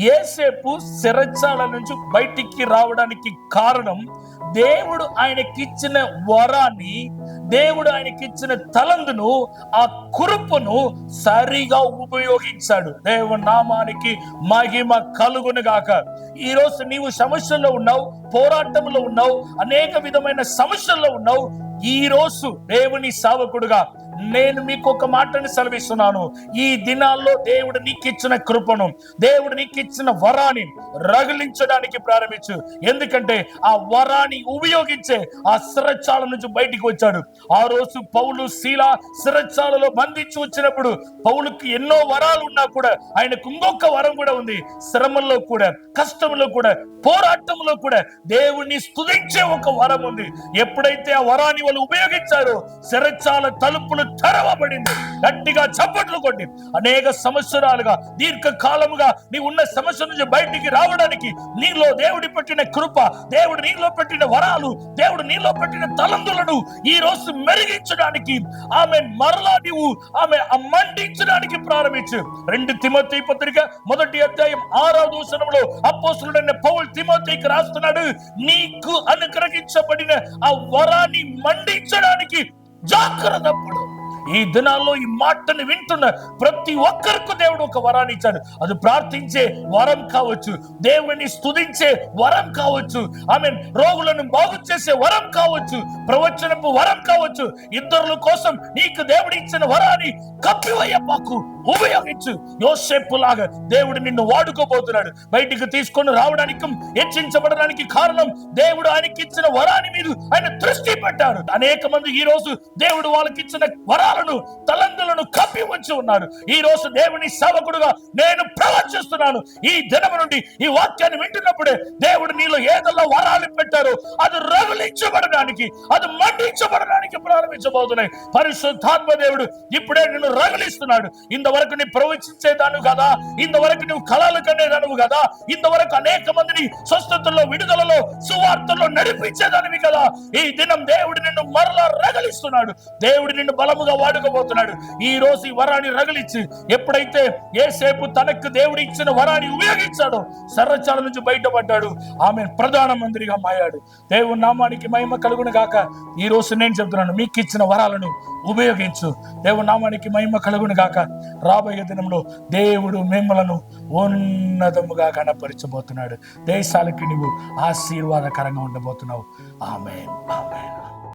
యేసేపు చెరచాల నుంచి బయటికి రావడానికి కారణం దేవుడు ఆయనకిచ్చిన వరాన్ని, దేవుడు ఆయనకిచ్చిన తలందును, ఆ కృపను సరిగా ఉపయోగించాడు. దేవుని నామానికి మహిమ కలుగును గాక. ఈ రోజు నీవు సమస్యల్లో ఉన్నావు, పోరాటంలో ఉన్నావు, అనేక విధమైన సమస్యల్లో ఉన్నావు. ఈ రోజు దేవుని సేవకుడుగా నేను మీకు ఒక మాటని సెలవిస్తున్నాను. ఈ దినాల్లో దేవుడు నీకు ఇచ్చిన కృపను, దేవుడు నీకు ఇచ్చిన వరాన్ని రగిలించడానికి ప్రారంభించు. ఎందుకంటే ఆ వరాన్ని ఉపయోగించే ఆ శిరచాల నుంచి బయటికి వచ్చాడు. ఆ రోజు పౌలు శీల శిరచాలలో బంధించి వచ్చినప్పుడు పౌలుకి ఎన్నో వరాలు ఉన్నా కూడా ఆయనకు ఇంకొక వరం కూడా ఉంది. శ్రమల్లో కూడా, కష్టంలో కూడా, పోరాటంలో కూడా దేవుణ్ణి స్తుతించే ఒక వరం ఉంది. ఎప్పుడైతే ఆ వరాన్ని వాళ్ళు ఉపయోగించారో శిరచాల తలుపులు తెరవబడింది. గట్టిగా చప్పట్లు కొట్టి అనేక సంవత్సరాలుగా, దీర్ఘకాలముగా నీ ఉన్న సమస్య నుంచి బయటికి రావడానికి నీలో దేవుడి పెట్టిన కృప, దేవుడు నీలో పెట్టిన వరాలు, దేవుడు నీలో పెట్టిన తలంతులను ఈ రోజు మెరుగించడానికి ఆమె మరలా నీవు ఆమె మండించడానికి ప్రారంభించు. 2 తిమోతి పత్రిక 1వ అధ్యాయం 6వ వచనంలో అపోస్తలుడైన పౌలు తిమోతికి రాస్తున్నాడు, నీకు అనుగ్రహించబడిన ఆ వరాన్ని మండించడానికి జాగ్రత్తపడు. ఈ దినాల్లో ఈ మాటను వింటున్న ప్రతి ఒక్కరికి దేవుడు ఒక వరాన్ని ఇచ్చాడు. అది ప్రార్థించే వరం కావచ్చు, దేవుని స్తుతించే వరం కావచ్చు, ఆమె రోగులను బాగు చేసే వరం కావచ్చు, ప్రవచనపు వరం కావచ్చు. ఇతరుల కోసం నీకు దేవుడు ఇచ్చిన వరాన్ని కప్పివేయబాకు, ఉపయోగించు. యోసేపు లాగా దేవుడు నిన్ను వాడుకోబోతున్నాడు. బయటికి తీసుకొని రావడానికి, హెచ్చించబడడానికి కారణం దేవుడు ఆయనకి ఇచ్చిన వరాన్ని మీద ఆయన దృష్టి పెట్టాడు. అనేక మంది ఈ రోజు దేవుడు వాళ్ళకి ఇచ్చిన వరాలను, తలంతులను కప్పి ఉంచి ఉన్నారు. ఈ రోజు దేవుని సేవకుడుగా నేను ప్రవచిస్తున్నాను. ఈ దినము నుండి ఈ వాక్యాన్ని వింటున్నప్పుడే దేవుడు నీలో ఏదల్లా వరాలు పెట్టారో అది రగిలించబడడానికి, అది మండించబడడానికి ప్రారంభించబోతున్నాయి. పరిశుద్ధాత్మ దేవుడు ఇప్పుడే నిన్ను రగిలిస్తున్నాడు. ఇంతవరకు నీ ప్రవచించేదాను కదా, ఇంతవరకు నువ్వు కళలు కనేదాను కదా, ఇంతవరకు అనేక మందిని స్వస్థతల్లో, విడుదలలో, సువార్తల్లో నడిపించేదానివి కదా. ఈ దినం దేవుడు నిన్ను మరలా రగిలిస్తున్నాడు. దేవుడు నిన్ను బలముగా వాడుకోబోతున్నాడు. ఈ రోజు ఈ వరాన్ని రగిలించి, ఎప్పుడైతే యేసేపు తనకు దేవుడు ఇచ్చిన వరాన్ని ఉపయోగించాడో సర్వచాల నుంచి బయటపడ్డాడు. ఆమె ప్రధాన మంత్రిగా మారాడు. దేవుని నామానికి మహిమ కలుగును గాక. ఈ రోజు నేను చెప్తున్నాను, మీకు ఇచ్చిన వరాలను ఉపయోగించు. దేవుని నామానికి మహిమ కలుగును గాక. రాబోయే దినంలో దేవుడు మిమ్మలను ఉన్నతముగా కనపరచబోతున్నాడు. దేశాలకి నువ్వు ఆశీర్వాదకరంగా ఉండబోతున్నావు. ఆమేన్, ఆమేన్.